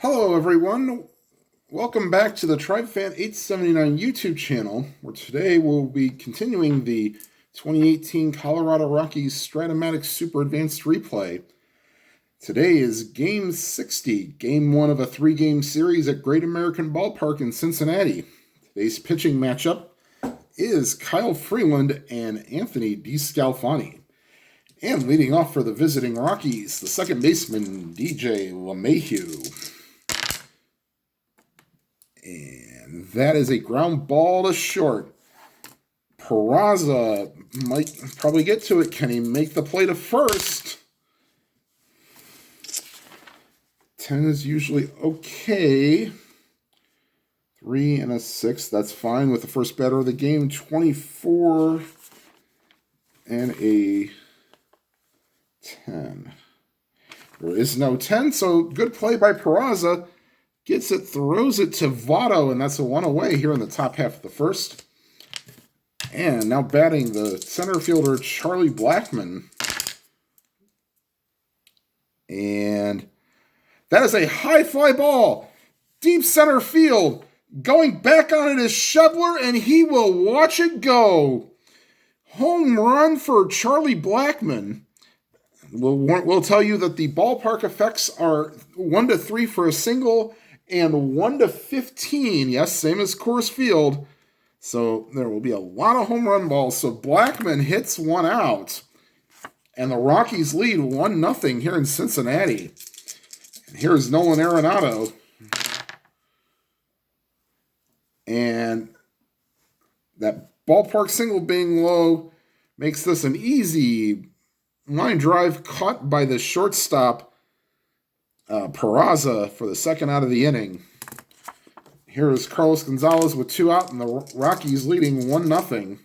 Hello, everyone. Welcome back to the TribeFan879 YouTube channel, where today we'll be continuing the 2018 Colorado Rockies Strat Super Advanced Replay. Today is Game 60, Game 1 of a 3-game series at Great American Ballpark in Cincinnati. Today's pitching matchup is Kyle Freeland and Anthony Descalfani. And leading off for the visiting Rockies, the second baseman, DJ LeMahieu. And that is a ground ball to short. Peraza might probably get to it. Can he make the play to first? 10 is usually okay. 3 and a 6, that's fine with the first batter of the game. 24 and a 10. There is no 10, so good play by Peraza. Gets it, throws it to Votto, and that's a one away here in the top half of the first. And now batting the center fielder, Charlie Blackmon. And that is a high fly ball. Deep center field. Going back on it is Schebler, and he will watch it go. Home run for Charlie Blackmon. We'll tell you that the ballpark effects are 1 to 3 for a single, and 1 to 15, yes, same as Coors Field. So there will be a lot of home run balls. So Blackmon hits one out, and the Rockies lead 1-0 here in Cincinnati. And here's Nolan Arenado. And that ballpark single being low makes this an easy line drive caught by the shortstop, Peraza, for the second out of the inning. Here is Carlos Gonzalez with 2 out, and the Rockies leading 1-0.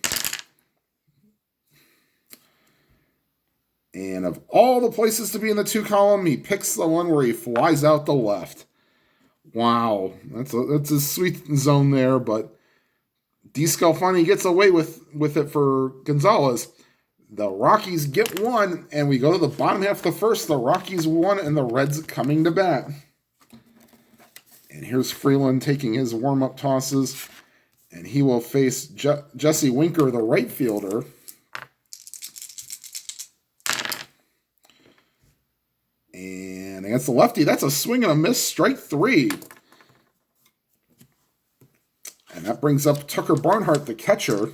And of all the places to be in the 2 column, he picks the one where he flies out the left. Wow, that's a sweet zone there, but Descalfani gets away with it for Gonzalez. The Rockies get 1, and we go to the bottom half of the first. The Rockies 1, and the Reds coming to bat. And here's Freeland taking his warm-up tosses, and he will face Jesse Winker, the right fielder. And against the lefty, that's a swing and a miss, strike 3. And that brings up Tucker Barnhart, the catcher.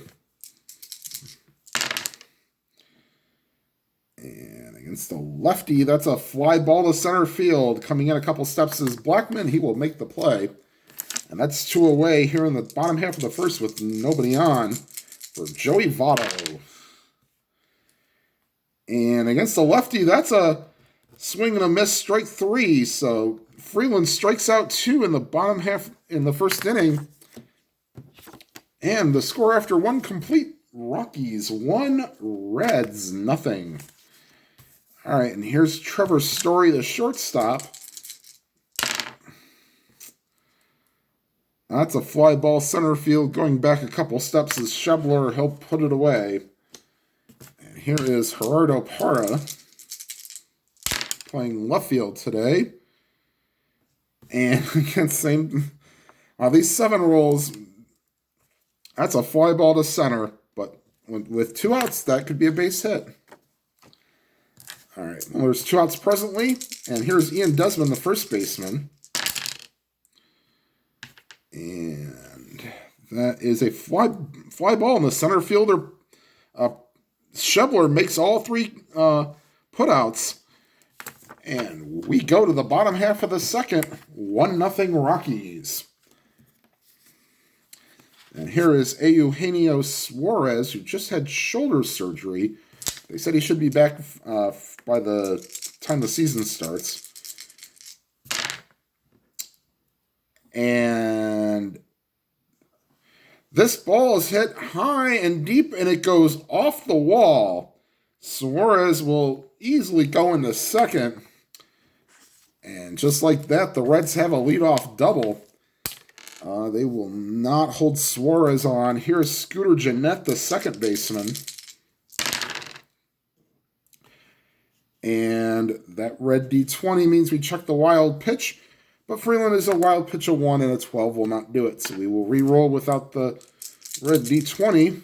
Against the lefty, that's a fly ball to center field. Coming in a couple steps is Blackmon. He will make the play. And that's 2 away here in the bottom half of the first with nobody on for Joey Votto. And against the lefty, that's a swing and a miss, strike 3. So Freeland strikes out 2 in the bottom half in the first inning. And the score after 1 complete, Rockies 1, Reds 0. All right, and here's Trevor Story, the shortstop. That's a fly ball center field. Going back a couple steps is Schebler. He'll put it away. And here is Gerardo Parra playing left field today. And against these 7 rolls, that's a fly ball to center. But with 2 outs, that could be a base hit. All right, well, there's 2 outs presently, and here's Ian Desmond, the first baseman. And that is a fly ball in the center fielder. Schebler makes all 3 putouts, and we go to the bottom half of the second, 1-0 Rockies. And here is Eugenio Suarez, who just had shoulder surgery. They said he should be back by the time the season starts. And this ball is hit high and deep, and it goes off the wall. Suarez will easily go into second. And just like that, the Reds have a leadoff double. They will not hold Suarez on. Here's Scooter Gennett, the second baseman. And that red D20 means we check the wild pitch. But Freeland is a wild pitch of 1, and a 12 will not do it. So we will re-roll without the red D20.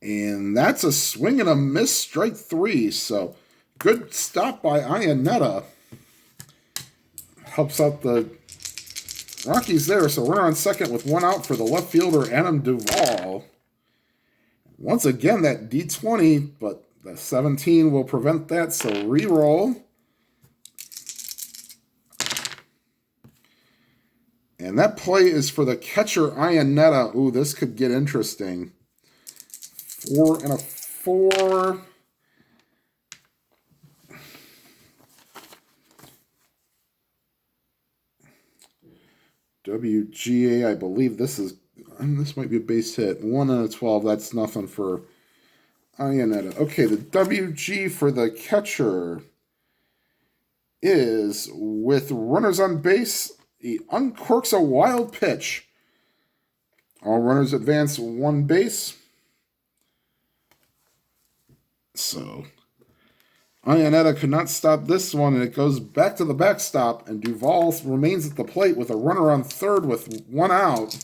And that's a swing and a miss, strike 3. So good stop by Iannetta. Helps out the Rockies there. So runner on second with 1 out for the left fielder, Adam Duvall. Once again, that D20, but the 17 will prevent that. So re-roll. And that play is for the catcher, Iannetta. Ooh, this could get interesting. 4 and a 4. WGA, I believe this might be a base hit. 1 and a 12, that's nothing for Iannetta. Okay, the WG for the catcher is with runners on base. He uncorks a wild pitch. All runners advance 1 base. So Iannetta could not stop this one, and it goes back to the backstop, and Duvall remains at the plate with a runner on third with 1 out.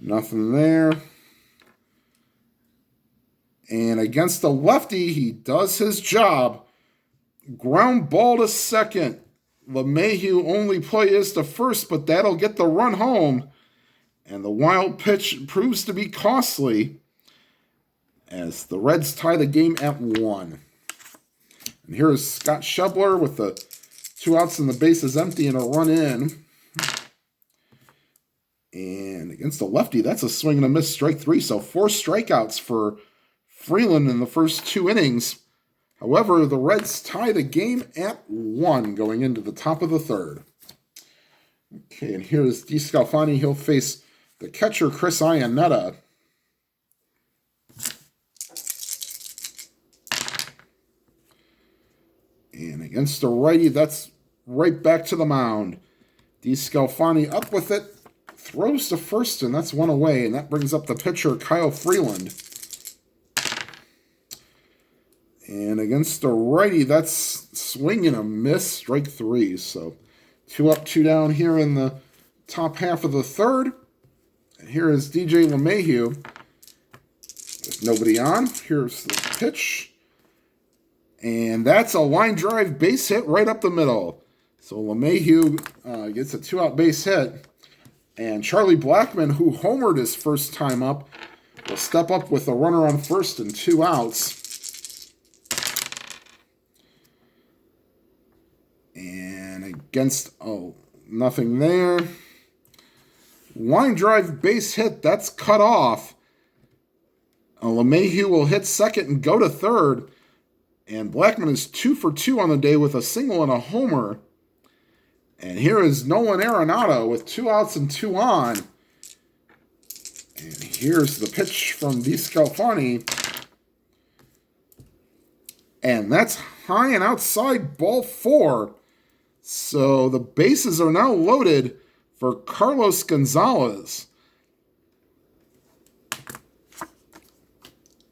Nothing there. And against the lefty, he does his job. Ground ball to second. LeMahieu only play is to first, but that'll get the run home. And the wild pitch proves to be costly as the Reds tie the game at 1. And here is Scott Schebler with the 2 outs and the bases empty and a run in. And against the lefty, that's a swing and a miss, strike 3. So 4 strikeouts for Freeland in the first 2 innings. However, the Reds tie the game at 1 going into the top of the 3rd. Okay, and here's Descalfani. He'll face the catcher, Chris Iannetta. And against the righty, that's right back to the mound. Descalfani up with it, throws to first, and that's 1 away. And that brings up the pitcher, Kyle Freeland. And against the righty, that's swing and a miss, strike 3. So 2 up, 2 down here in the top half of the 3rd. And here is DJ LeMahieu with nobody on. Here's the pitch. And that's a line drive base hit right up the middle. So LeMahieu gets a 2-out base hit. And Charlie Blackmon, who homered his first time up, will step up with a runner on first and 2 outs. And against, nothing there. Line drive base hit, that's cut off. LeMahieu will hit second and go to third. And Blackmon is 2 for 2 on the day with a single and a homer. And here is Nolan Arenado with 2 outs and 2 on. And here's the pitch from Descalfani. And that's high and outside, ball 4. So the bases are now loaded for Carlos Gonzalez.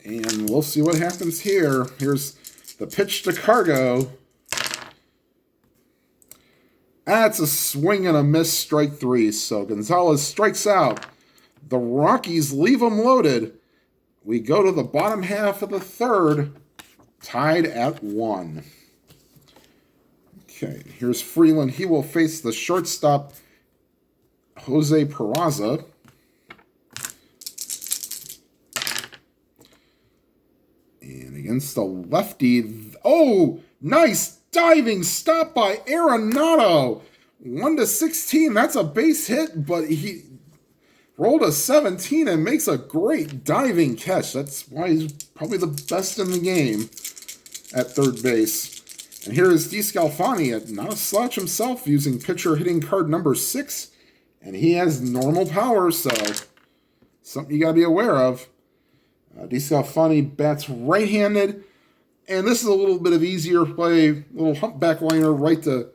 And we'll see what happens here. Here's the pitch to Cargo. That's a swing and a miss, strike 3. So Gonzalez strikes out. The Rockies leave them loaded. We go to the bottom half of the 3rd, tied at 1. Okay, here's Freeland. He will face the shortstop, Jose Peraza. And against the lefty, nice diving stop by Arenado. 1-16, that's a base hit, but he rolled a 17 and makes a great diving catch. That's why he's probably the best in the game at third base. And here is Descalfani, not a slouch himself, using pitcher hitting card number 6. And he has normal power, so something you got to be aware of. Descalfani bats right-handed. And this is a little bit of easier play. Little humpback liner right to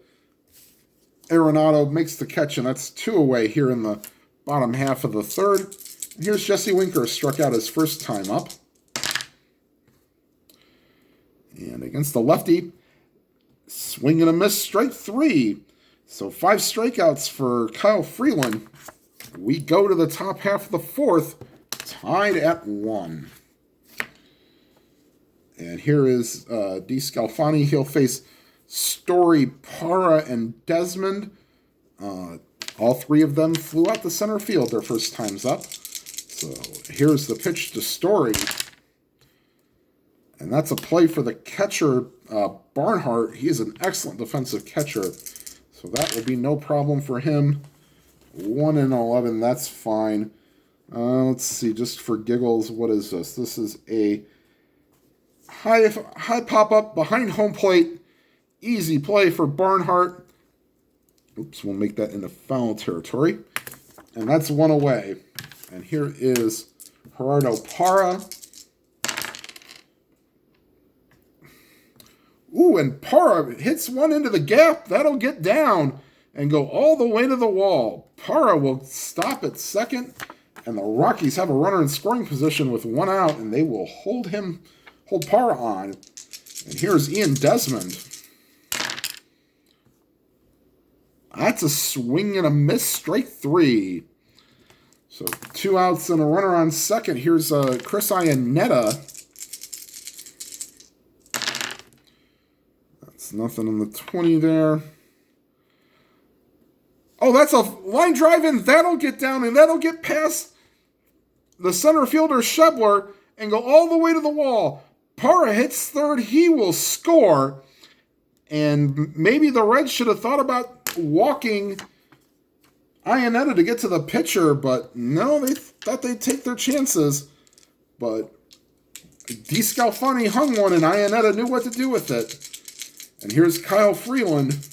Arenado, makes the catch, and that's 2 away here in the bottom half of the 3rd. And here's Jesse Winker, struck out his first time up. And against the lefty, swing and a miss, strike 3. So 5 strikeouts for Kyle Freeland. We go to the top half of the 4th, tied at 1. And here is Descalfani. He'll face Story, Parra, and Desmond. All 3 of them flew out the center field their first times up. So here's the pitch to Story. And that's a play for the catcher, Barnhart. He's an excellent defensive catcher. So that will be no problem for him. 1-11, that's fine. Let's see, just for giggles, what is this? This is a high pop-up behind home plate. Easy play for Barnhart. Oops, we'll make that into foul territory. And that's 1 away. And here is Gerardo Parra. Ooh, and Parra hits one into the gap. That'll get down and go all the way to the wall. Parra will stop at second, and the Rockies have a runner in scoring position with 1 out, and they will hold Parra on. And here's Ian Desmond. That's a swing and a miss, strike 3. So 2 outs and a runner on second. Here's Chris Iannetta. That's nothing in the 20 there. Oh, that's a line drive in. That'll get down and that'll get past the center fielder Schebler and go all the way to the wall. Parra hits third. He will score. And maybe the Reds should have thought about walking Iannetta to get to the pitcher, but no, they thought they'd take their chances. But Descalfani hung one, and Iannetta knew what to do with it. And here's Kyle Freeland.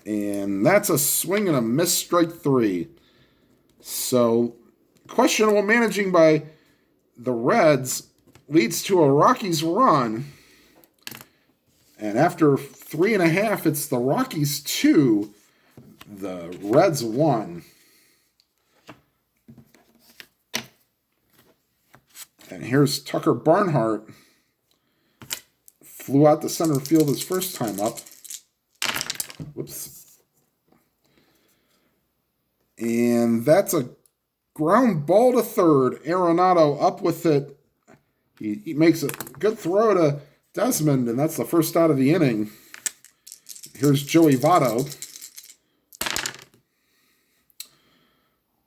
And that's a swing and a miss, strike 3. So, questionable managing by the Reds leads to a Rockies run. And after 3.5, it's the Rockies 2, the Reds 1. And here's Tucker Barnhart. Flew out to center field his first time up. Whoops. And that's a ground ball to third. Arenado up with it. He makes a good throw to Desmond, and that's the first out of the inning. Here's Joey Votto.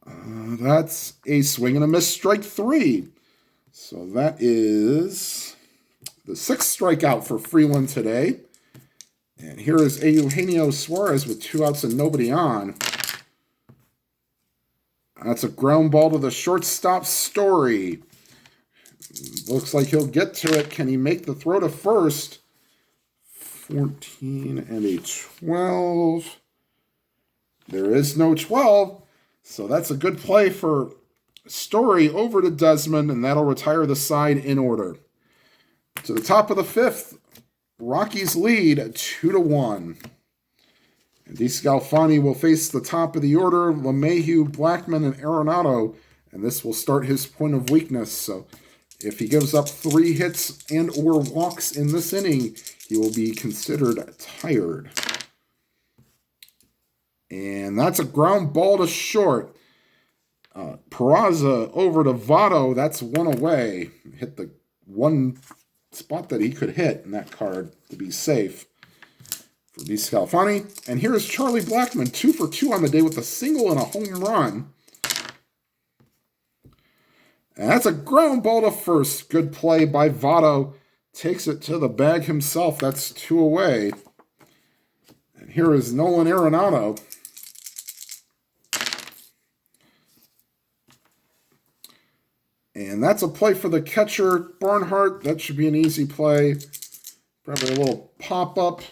That's a swing and a miss, strike 3. So that is the 6th strikeout for Freeland today. And here is Eugenio Suarez with 2 outs and nobody on. That's a ground ball to the shortstop, Story. Looks like he'll get to it. Can he make the throw to first? 14 and a 12. There is no 12. So that's a good play for Story over to Desmond, and that'll retire the side in order. To the top of the 5th, Rockies lead 2-1. And Descalfani will face the top of the order, LeMahieu, Blackman, and Arenado, and this will start his point of weakness. So if he gives up 3 hits and or walks in this inning, he will be considered tired. And that's a ground ball to short. Peraza over to Votto. That's 1 away. Hit the one spot that he could hit in that card to be safe for Descalfani. And here is Charlie Blackman, 2 for 2 on the day with a single and a home run. And that's a ground ball to first. Good play by Votto. Takes it to the bag himself. That's 2 away. And here is Nolan Arenado. And that's a play for the catcher, Barnhart. That should be an easy play. Probably a little pop-up.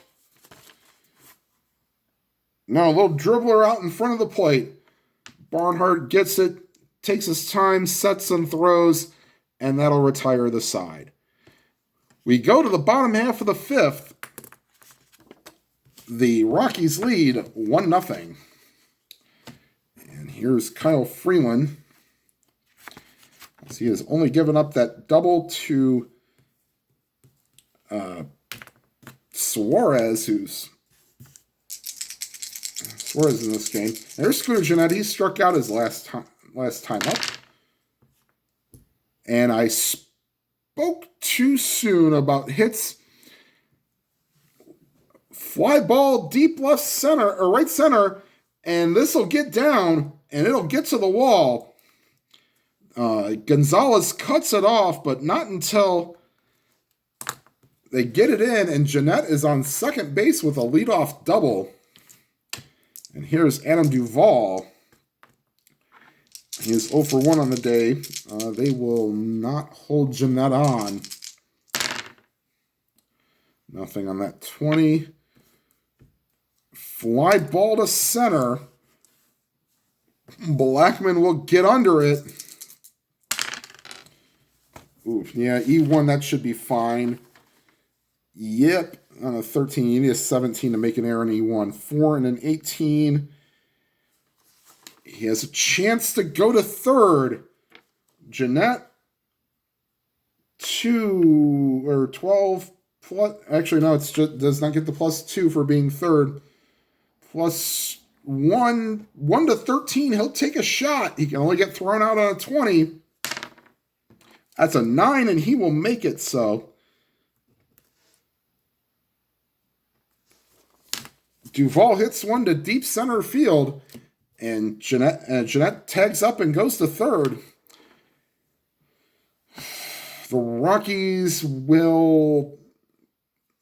No, a little dribbler out in front of the plate. Barnhart gets it, takes his time, sets and throws, and that'll retire the side. We go to the bottom half of the 5th. The Rockies lead 1-0. And here's Kyle Freeland. So he has only given up that double to Suarez, who's Suarez in this game. There's Scooter Gennett. He struck out his last time up. And I spoke too soon about hits. Fly ball deep left center or right center, and this will get down and it'll get to the wall. Gonzalez cuts it off, but not until they get it in, and Gennett is on second base with a leadoff double. And here's Adam Duvall. He is 0 for 1 on the day. They will not hold Gennett on. Nothing on that 20. Fly ball to center. Blackman will get under it. Oof, yeah, E1, that should be fine. Yep, on a 13, you need a 17 to make an error in E1. 4 and an 18. He has a chance to go to third. Gennett, 2 or 12 plus. Actually, no, it's just does not get the +2 for being third. +1 to 13. He'll take a shot. He can only get thrown out on a 20. That's a 9, and he will make it so. Duvall hits one to deep center field, and Gennett tags up and goes to third. The Rockies will...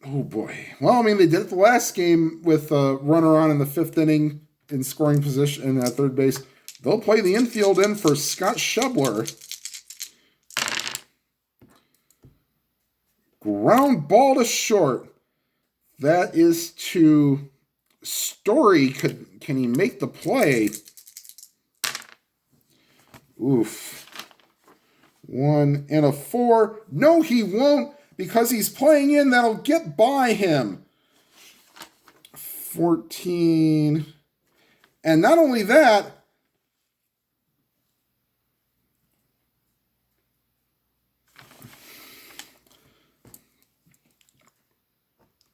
Oh, boy. Well, I mean, they did it the last game with a runner on in the 5th inning in scoring position at third base. They'll play the infield in for Scott Schebler. Ground ball to short. That is to Story. Can he make the play? Oof. 1 and a 4. No, he won't, because he's playing in. That'll get by him. 14. And not only that,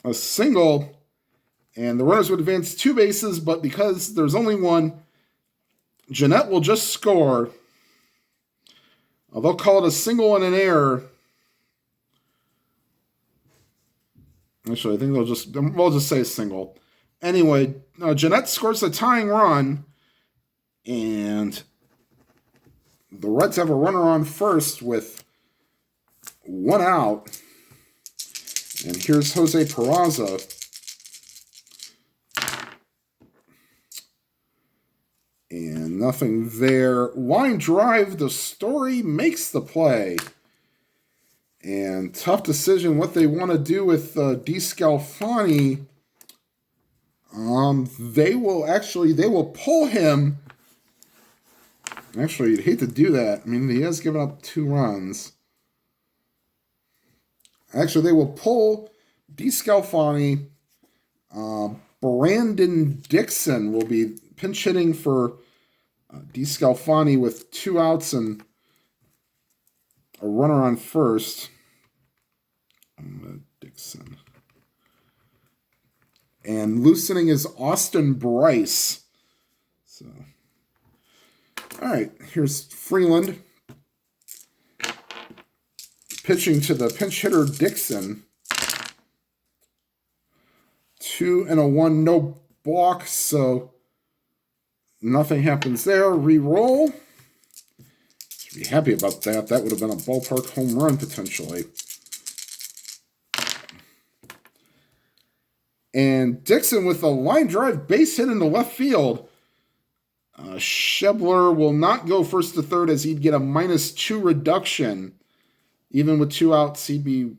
a single, and the runners would advance 2 bases, but because there's only one, Gennett will just score. They'll call it a single and an error. Actually, I think we'll just say a single. Anyway, Gennett scores a tying run, and the Reds have a runner on first with 1 out. And here's Jose Peraza. And nothing there. Line drive, the Story makes the play. And tough decision what they want to do with Descalfani. They will pull him. Actually, you'd hate to do that. I mean, he has given up 2 runs. Actually, they will pull Descalfani. Brandon Dixon will be pinch hitting for Descalfani with 2 outs and a runner on first. Dixon. And loosening is Austin Bryce. So, all right, here's Freeland. Pitching to the pinch hitter Dixon. 2 and a 1, no balk, so nothing happens there. Re-roll. Should be happy about that. That would have been a ballpark home run potentially. And Dixon with a line drive base hit into left field. Schebler will not go first to third as he'd get a -2 reduction. Even with 2 outs, he'd be,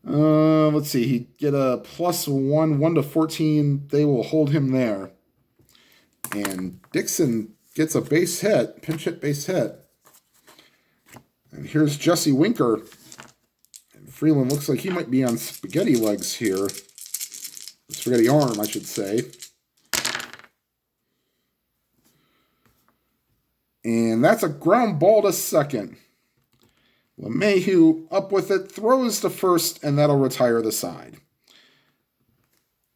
let's see, he'd get a +1, 1 to 14. They will hold him there. And Dixon gets a base hit, pinch hit base hit. And here's Jesse Winker. And Freeland looks like he might be on spaghetti legs here. Spaghetti arm, I should say. And that's a ground ball to second. LeMahieu up with it, throws to first, and that'll retire the side.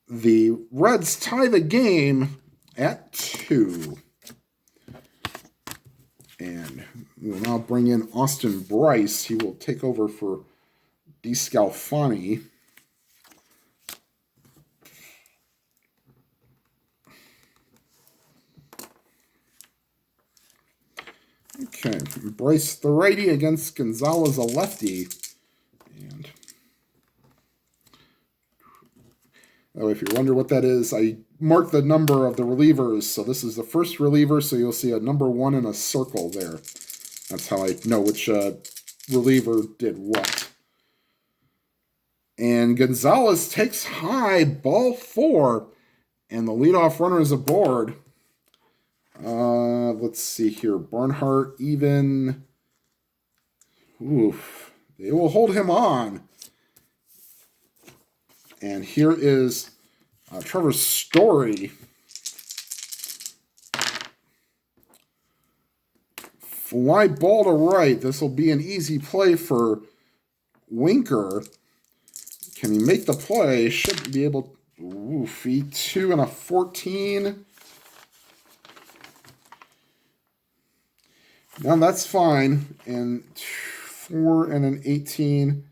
The Reds tie the game at 2. And we will now bring in Austin Bryce. He will take over for Descalfani. Okay, Bryce the righty against Gonzalez a lefty. And if you wonder what that is, I marked the number of the relievers. So this is the first reliever, so you'll see a number 1 in a circle there. That's how I know which reliever did what. And Gonzalez takes high, ball 4, and the leadoff runner is aboard. Let's see here. Barnhart even. Oof. They will hold him on. And here is Trevor Story. Fly ball to right. This will be an easy play for Winker. Can he make the play? Should be able. Oof. 2 and a 14. Now that's fine. And 4 and an 18.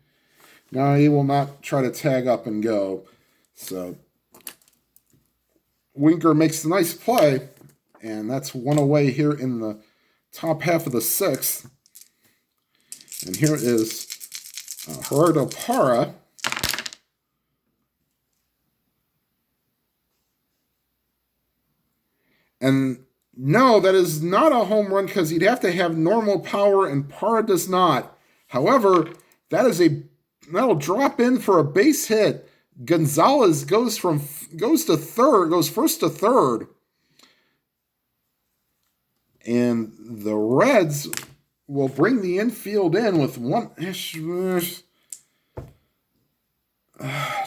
Now he will not try to tag up and go. So Winker makes the nice play. And that's 1 away here in the top half of the 6th. And here is Gerardo Parra. And no, that is not a home run because he'd have to have normal power, and Parra does not. However, that'll drop in for a base hit. Gonzalez goes first to third. And the Reds will bring the infield in with one.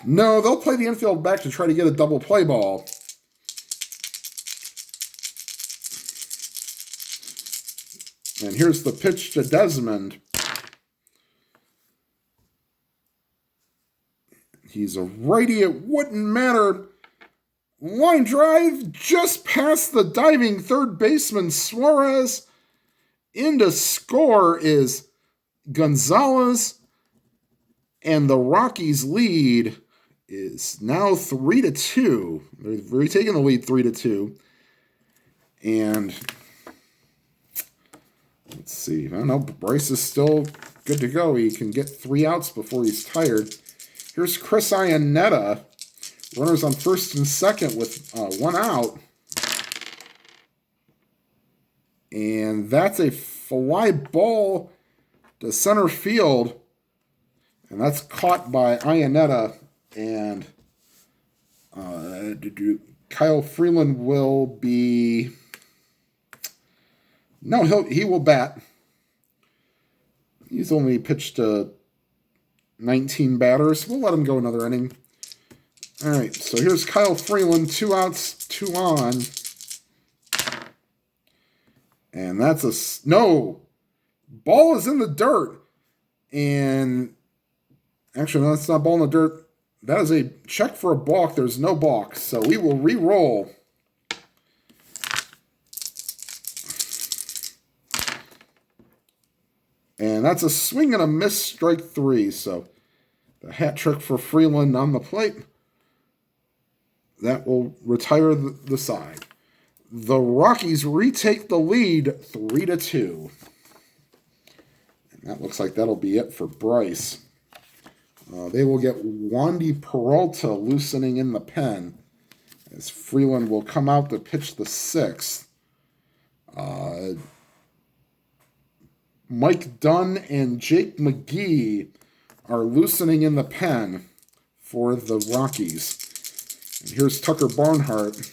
No, they'll play the infield back to try to get a double play ball. And here's the pitch to Desmond. He's a righty. It wouldn't matter. Line drive just past the diving third baseman Suarez. In to score is Gonzalez. And the Rockies' lead is now 3-2. They're retaking the lead 3-2. And let's see. I don't know. Bryce is still good to go. He can get 3 outs before he's tired. Here's Chris Iannetta. Runners on first and second with 1 out. And that's a fly ball to center field. And that's caught by Iannetta. And Kyle Freeland will be... No, he will bat. He's only pitched 19 batters. We'll let him go another inning. All right, so here's Kyle Freeland, 2 outs, 2 on. And that's no. Ball is in the dirt. And actually, no, that's not ball in the dirt. That is a check for a balk. There's no balk. So we will re-roll. And that's a swing and a miss, strike 3. So the hat trick for Freeland on the plate. That will retire the side. The Rockies retake the lead 3-2. And that looks like that'll be it for Bryce. They will get Wandy Peralta loosening in the pen, as Freeland will come out to pitch the 6th. Mike Dunn and Jake McGee are loosening in the pen for the Rockies. And here's Tucker Barnhart.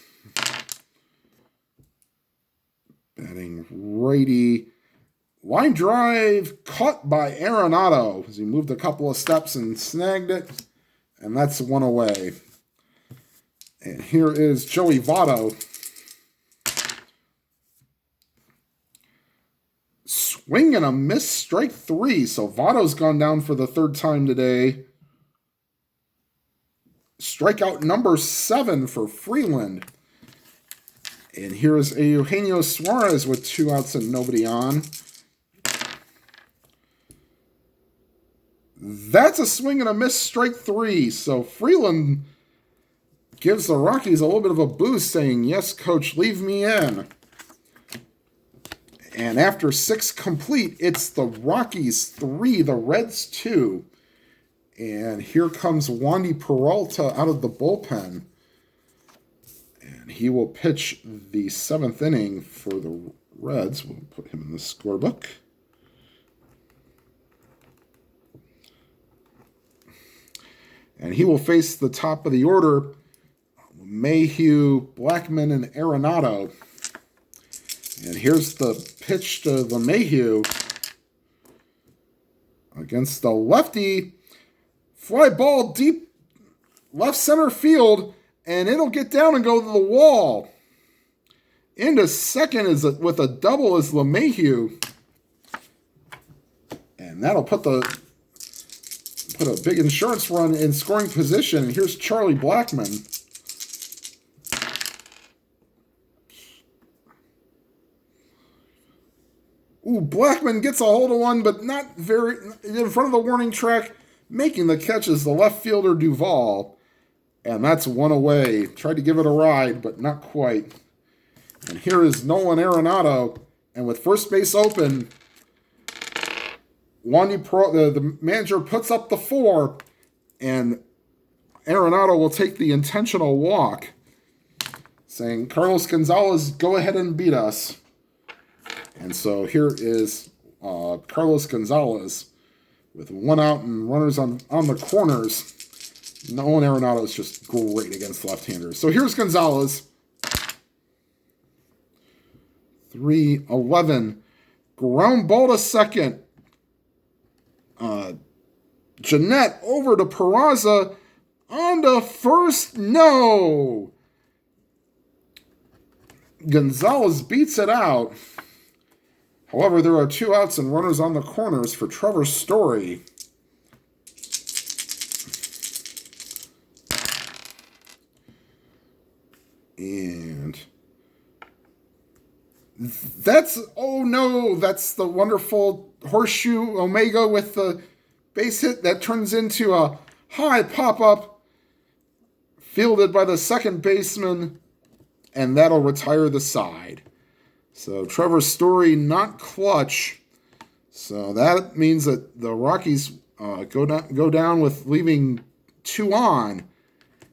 Batting righty. Line drive caught by Arenado as he moved a couple of steps and snagged it. And that's 1 away. And here is Joey Votto. swing and a miss, strike 3. So Votto's gone down for the 3rd time today. Strikeout number 7 for Freeland. And here is Eugenio Suarez with 2 outs and nobody on. That's a swing and a miss, strike 3. So Freeland gives the Rockies a little bit of a boost, saying, yes, coach, leave me in. And after 6 complete, it's the Rockies 3, the Reds 2. And here comes Wandy Peralta out of the bullpen. And he will pitch the 7th inning for the Reds. We'll put him in the scorebook. And he will face the top of the order, Mayhew, Blackman, and Arenado. And here's the pitch to the Mayhew against the lefty. Fly ball deep left center field, and it'll get down and go to the wall. Into second with a double is LeMahieu. And that'll put a big insurance run in scoring position. And here's Charlie Blackman. Ooh, Blackman gets a hold of one, but not very in front of the warning track. Making the catch is the left fielder Duvall. And that's one away. Tried to give it a ride, but not quite. And here is Nolan Arenado. And with first base open, the manager puts up the 4. And Arenado will take the intentional walk, saying, Carlos Gonzalez, go ahead and beat us. And so here is Carlos Gonzalez with 1 out and runners on the corners. Nolan Arenado is just great against left-handers. So here's Gonzalez. 3-11. Ground ball to second. Jeanette over to Peraza. On to first. No. Gonzalez beats it out. However, there are 2 outs and runners on the corners for Trevor Story. And that's the wonderful horseshoe Omega with the base hit that turns into a high pop-up fielded by the second baseman, and that'll retire the side. So Trevor Story not clutch. So that means that the Rockies go down with leaving 2 on.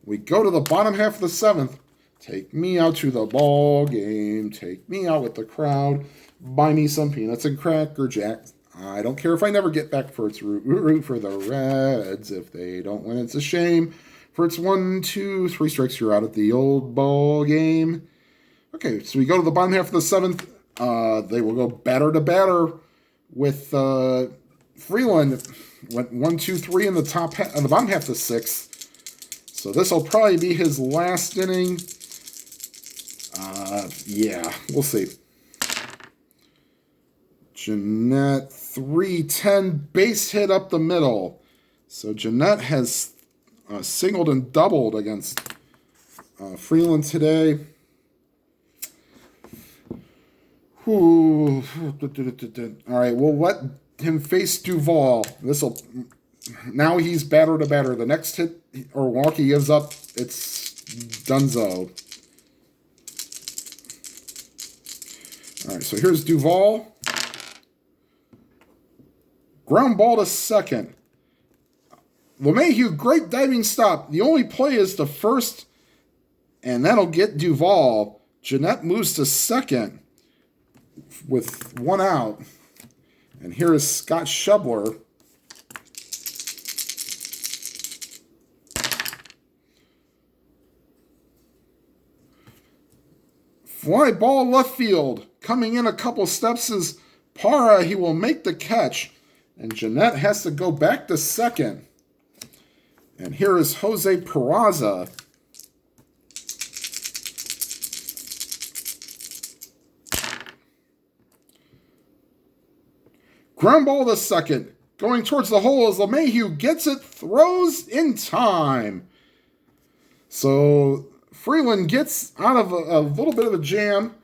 We go to the bottom half of the 7th. Take me out to the ball game. Take me out with the crowd. Buy me some peanuts and Cracker Jacks. I don't care if I never get back for its root for the Reds. If they don't win, it's a shame. For it's 1, 2, 3 strikes, you're out at the old ball game. Okay, so we go to the bottom half of the 7th. They will go batter to batter with Freeland. Went 1, 2, 3 in the bottom half of the 6th. So this will probably be his last inning. Yeah, we'll see. Jeanette, 3-10, base hit up the middle. So Jeanette has singled and doubled against Freeland today. Ooh. All right, we'll let him face Duvall. Now he's batter to batter. The next hit or walk he gives up, it's Dunzo. All right, so here's Duvall. Ground ball to second. LeMahieu, great diving stop. The only play is to first, and that'll get Duvall. Jeanette moves to second with 1 out. And here is Scott Shubler. Fly ball left field. Coming in a couple steps is Parra. He will make the catch. And Jeanette has to go back to second. And here is Jose Peraza. Ground ball to second. Going towards the hole as LeMahieu gets it, throws in time. So Freeland gets out of a little bit of a jam.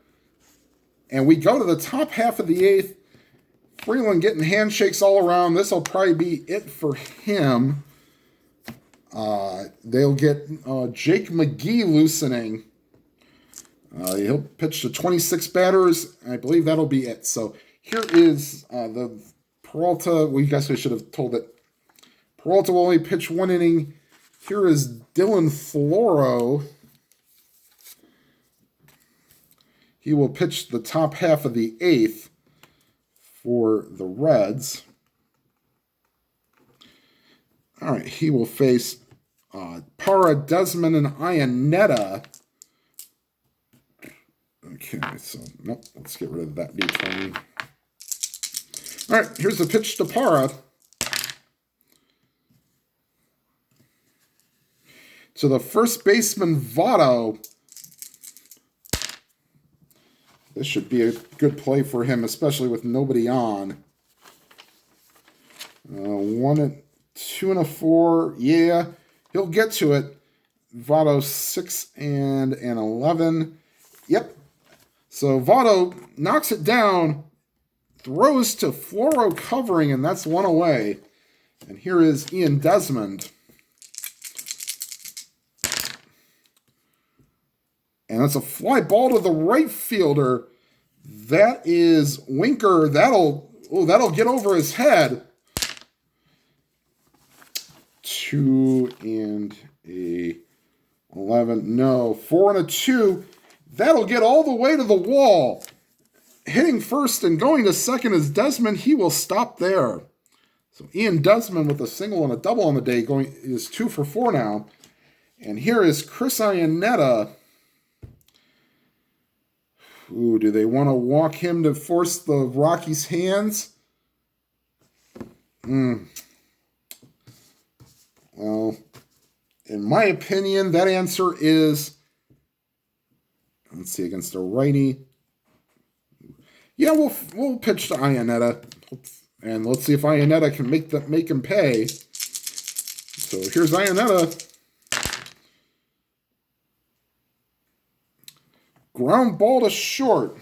And we go to the top half of the eighth. Freeland getting handshakes all around. This will probably be it for him. They'll get Jake McGee loosening. He'll pitch to 26 batters. I believe that'll be it. So here is the Peralta. Well, you guys should have told it. Peralta will only pitch one inning. Here is Dylan Floro. He will pitch the top half of the eighth for the Reds. All right, he will face Para, Desmond, and Iannetta. Okay, so nope, let's get rid of that D20. All right, here's the pitch to Para. To the first baseman, Votto. This should be a good play for him, especially with nobody on. 1, 2, and a 4. Yeah, he'll get to it. Votto 6 and an 11. Yep. So Votto knocks it down, throws to Floro covering, and that's one away. And here is Ian Desmond. And that's a fly ball to the right fielder. That is Winker. That'll get over his head. 2 and a 11. No, 4 and a 2. That'll get all the way to the wall. Hitting first and going to second is Desmond. He will stop there. So Ian Desmond with a single and a double on the day is 2 for 4 now. And here is Chris Iannetta. Ooh, do they want to walk him to force the Rockies' hands? Well, in my opinion, that answer is, let's see, against a righty. Yeah, we'll pitch to Iannetta, and let's see if Iannetta can make him pay. So here's Iannetta. Ground ball to short.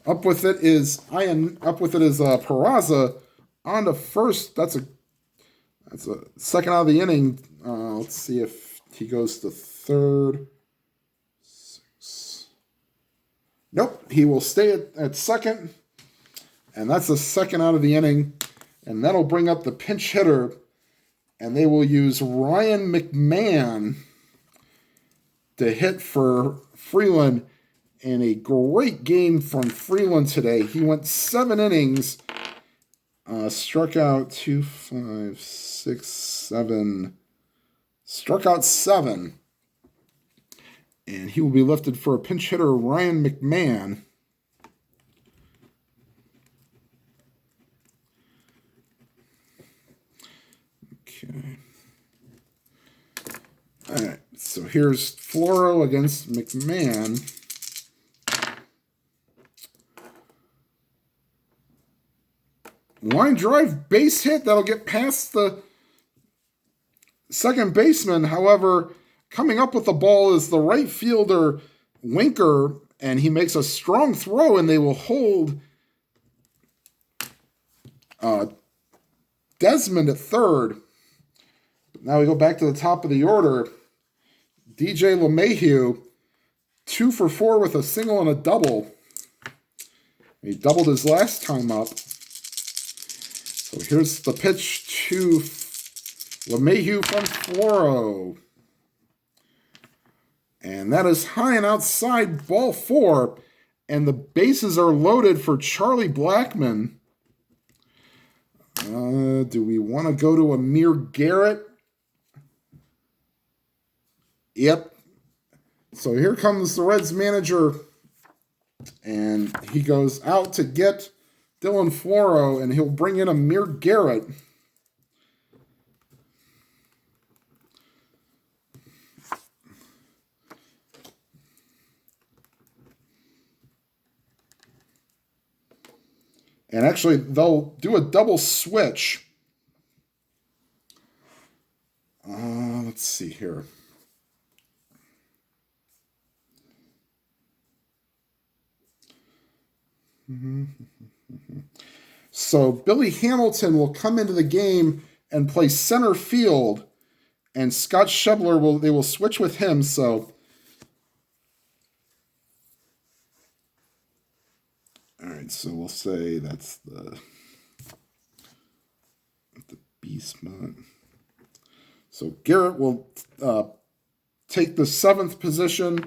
Up with it is Peraza on to first. That's a second out of the inning. Let's see if he goes to third. 6. Nope, he will stay at second. And that's the second out of the inning. And that'll bring up the pinch hitter. And they will use Ryan McMahon to hit for Freeland. And a great game from Freeland today. He went 7 innings. Struck out 2, 5, 6, 7. Struck out 7. And he will be lifted for a pinch hitter, Ryan McMahon. Okay. All right. So here's Floro against McMahon. Line drive, base hit. That'll get past the second baseman. However, coming up with the ball is the right fielder, Winker, and he makes a strong throw, and they will hold Desmond at third. Now we go back to the top of the order. DJ LeMahieu, 2 for 4 with a single and a double. He doubled his last time up. So here's the pitch to LeMahieu from Floro. And that is high and outside, ball 4. And the bases are loaded for Charlie Blackmon. Do we want to go to Amir Garrett? Yep. So here comes the Reds manager. And he goes out to get Dylan Floro, and he'll bring in Amir Garrett. And actually, they'll do a double switch. Let's see here. So Billy Hamilton will come into the game and play center field, and Scott Schebler will switch with him. So, all right. So we'll say that's the B spot. So Garrett will take the 7th position.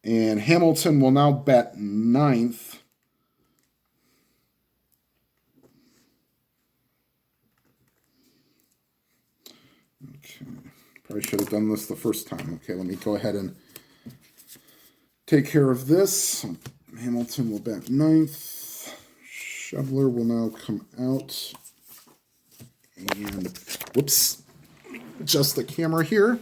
And Hamilton will now bat 9th. Okay. Probably should have done this the first time. Okay, let me go ahead and take care of this. Hamilton will bat 9th. Schebler will now come out. And, whoops, adjust the camera here.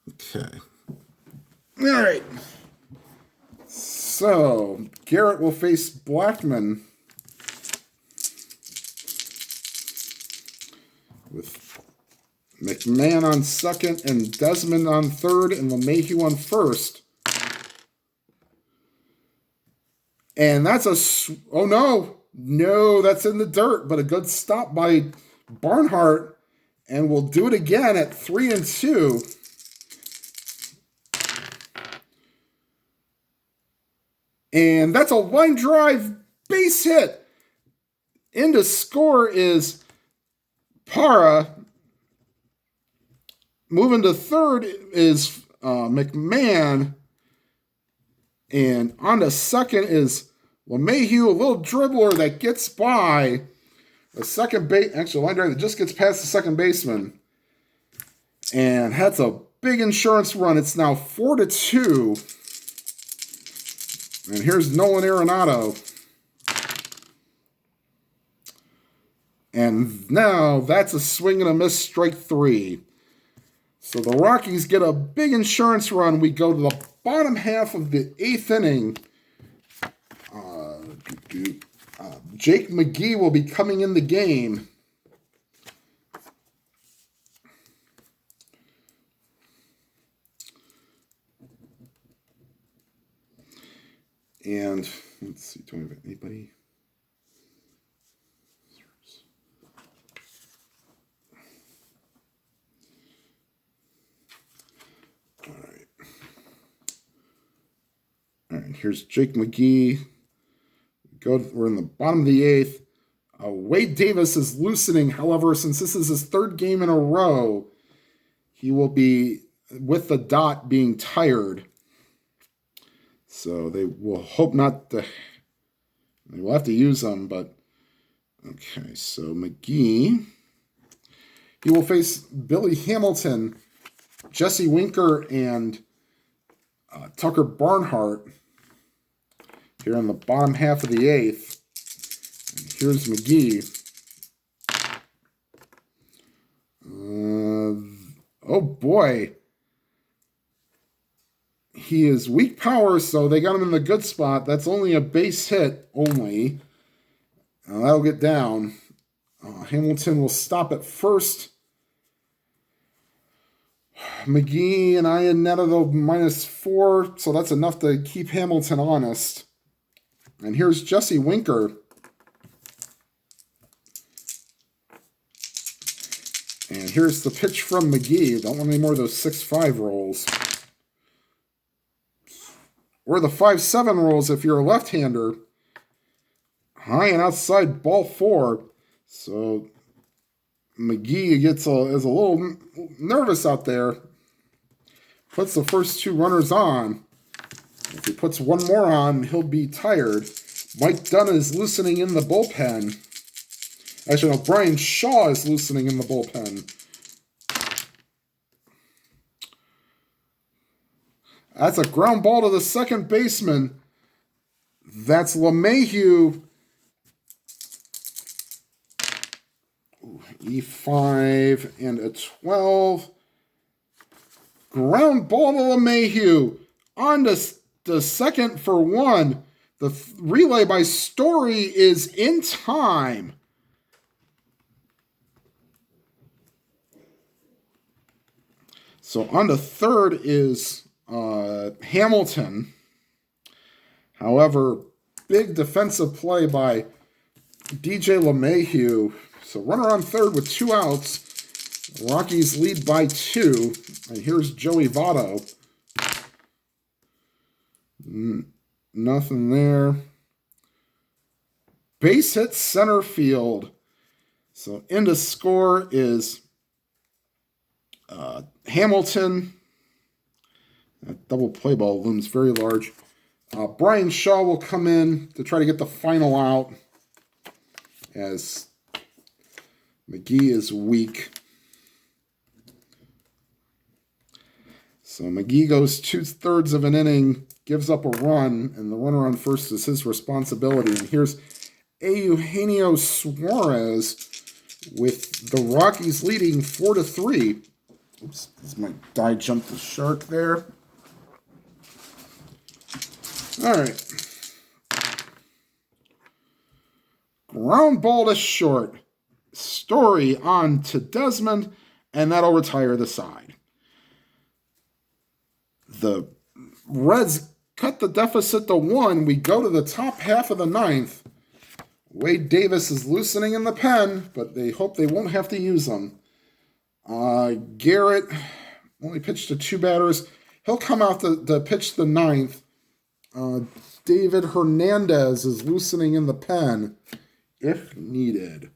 Okay. All right. So, Garrett will face Blackman with McMahon on second and Desmond on third and LeMahieu on first. And that's oh no, that's in the dirt, but a good stop by Barnhart, and we'll do it again at 3-2. And that's a line drive base hit. In to score is Para. Moving to third is McMahon. And on to second is LeMahieu, a little dribbler that gets by the second base. Actually, line drive that just gets past the second baseman. And that's a big insurance run. It's now 4-2. And here's Nolan Arenado. And now that's a swing and a miss, strike 3. So the Rockies get a big insurance run. We go to the bottom half of the 8th inning. Jake McGee will be coming in the game. And let's see, do we have anybody? All right, here's Jake McGee. We're in the bottom of the 8th. Wade Davis is loosening. However, since this is his 3rd game in a row, he will be with the dot being tired. So they will hope not to. They will have to use them, but okay. So McGee, he will face Billy Hamilton, Jesse Winker, and Tucker Barnhart here in the bottom half of the 8th. And here's McGee. Oh boy. He is weak power, so they got him in the good spot. That's only a base hit only. That'll get down. Hamilton will stop at first. McGee and Ian netted a -4, so that's enough to keep Hamilton honest. And here's Jesse Winker. And here's the pitch from McGee. Don't want any more of those 6-5 rolls. Or the 5-7 rolls if you're a left-hander. High and outside, ball 4. So McGee is a little nervous out there. Puts the first 2 runners on. If he puts one more on, he'll be tired. Mike Dunn is loosening in the bullpen. Actually, no, Brian Shaw is loosening in the bullpen. That's a ground ball to the second baseman. That's LeMahieu. E5 and a 12. Ground ball to LeMahieu. On to second for one. The relay by Story is in time. So on to third is Hamilton. However, big defensive play by DJ LeMahieu. So runner on third with 2 outs. Rockies lead by 2. And here's Joey Votto. Nothing there. Base hit center field. So in to score is Hamilton. That double play ball looms very large. Brian Shaw will come in to try to get the final out as McGee is weak. So McGee goes 2/3 of an inning, gives up a run, and the runner on first is his responsibility. And here's Eugenio Suarez with the Rockies leading 4-3. Oops, this might die jump the shark there. All right. Ground ball to short. Story on to Desmond, and that'll retire the side. The Reds cut the deficit to 1. We go to the top half of the 9th. Wade Davis is loosening in the pen, but they hope they won't have to use him. Garrett only pitched to 2 batters. He'll come out to pitch the 9th. David Hernandez is loosening in the pen if needed.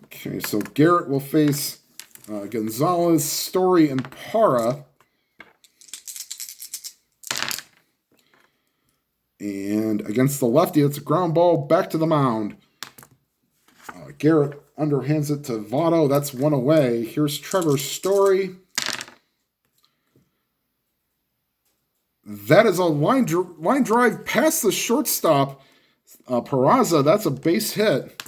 Okay, so Garrett will face Gonzalez, Story, and Parra. And against the lefty, it's a ground ball back to the mound. Garrett underhands it to Votto. That's 1 away. Here's Trevor Story. That is a line drive past the shortstop. Peraza, that's a base hit.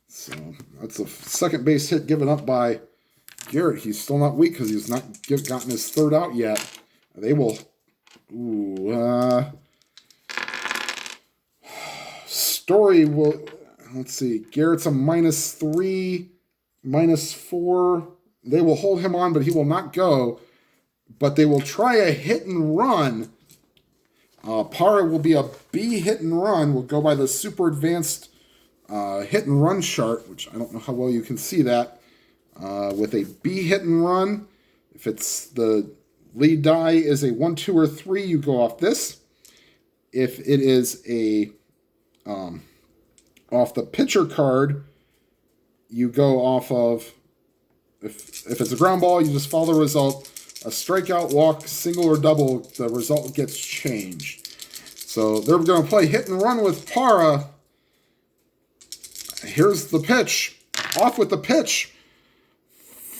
So that's a second base hit given up by Garrett. He's still not weak because he's not gotten his 3rd out yet. They will... Story will... Let's see. Garrett's a -3, -4. They will hold him on, but he will not go. But they will try a hit and run. Parra will be a B hit and run. We'll go by the super advanced hit and run chart, which I don't know how well you can see that. With a B hit and run, if it's the lead die is a 1, 2, or 3, you go off this. If it is a off the pitcher card, you go off of, if it's a ground ball, you just follow the result. A strikeout, walk, single, or double, the result gets changed. So they're going to play hit and run with Parra. Here's the pitch. Off with the pitch.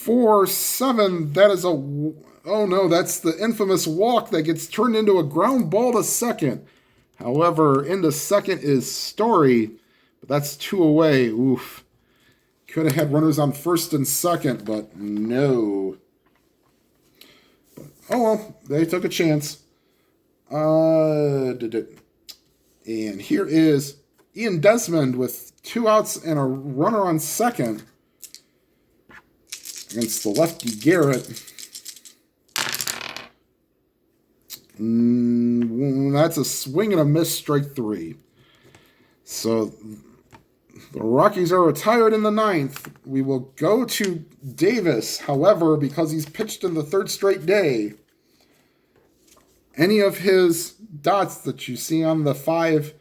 4-7. That is a... Oh, no, that's the infamous walk that gets turned into a ground ball to second. However, into second is Story. But that's 2 away. Oof. Could have had runners on first and second, but no. Oh, well, they took a chance. And here is Ian Desmond with 2 outs and a runner on second against the lefty Garrett. That's a swing and a miss, strike 3. So the Rockies are retired in the 9th. We will go to Davis. However, because he's pitched in the 3rd straight day, any of his dots that you see on the 5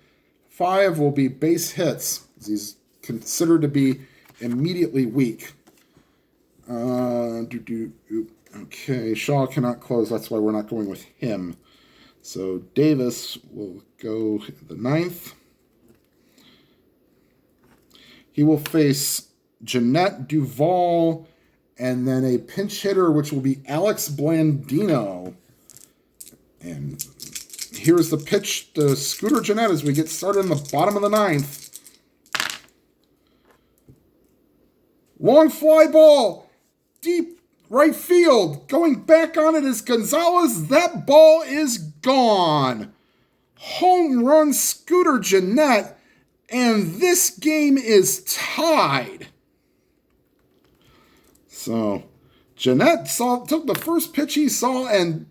will be base hits. He's considered to be immediately weak. Okay, Shaw cannot close. That's why we're not going with him. So Davis will go the 9th. He will face Jeanette Duvall and then a pinch hitter, which will be Alex Blandino. And here's the pitch to Scooter Jeanette as we get started in the bottom of the 9th. Long fly ball. Deep Right field. Going back on it is Gonzalez. That ball is gone. Home run, Scooter Gennett. And this game is tied. So, Gennett took the first pitch he saw and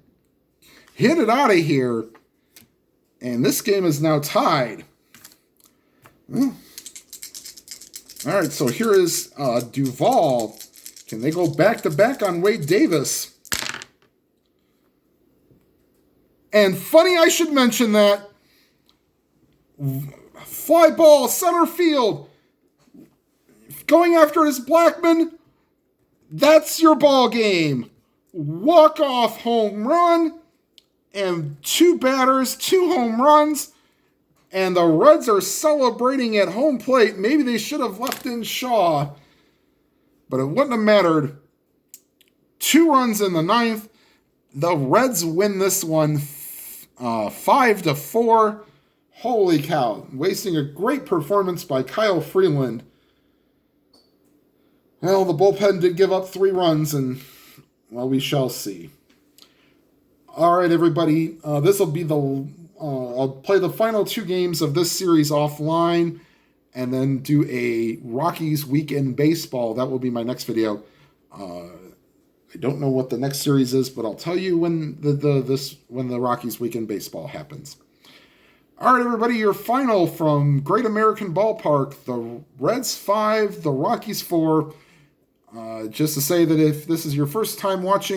hit it out of here. And this game is now tied. All right, so here is Duvall. Can they go back-to-back on Wade Davis? And funny I should mention that. Fly ball, center field. Going after his Blackman. That's your ball game. Walk-off home run. And 2 batters, 2 home runs. And the Reds are celebrating at home plate. Maybe they should have left in Shaw. But it wouldn't have mattered. 2 runs in the 9th. The Reds win this one 5-4. Holy cow. Wasting a great performance by Kyle Freeland. Well, the bullpen did give up 3 runs, and, well, we shall see. All right, everybody. This will be I'll play the final 2 games of this series offline, and then do a Rockies weekend baseball. That will be my next video. I don't know what the next series is, but I'll tell you when the Rockies weekend baseball happens. All right, everybody, your final from Great American Ballpark: the Reds 5, the Rockies 4. Just to say that if this is your first time watching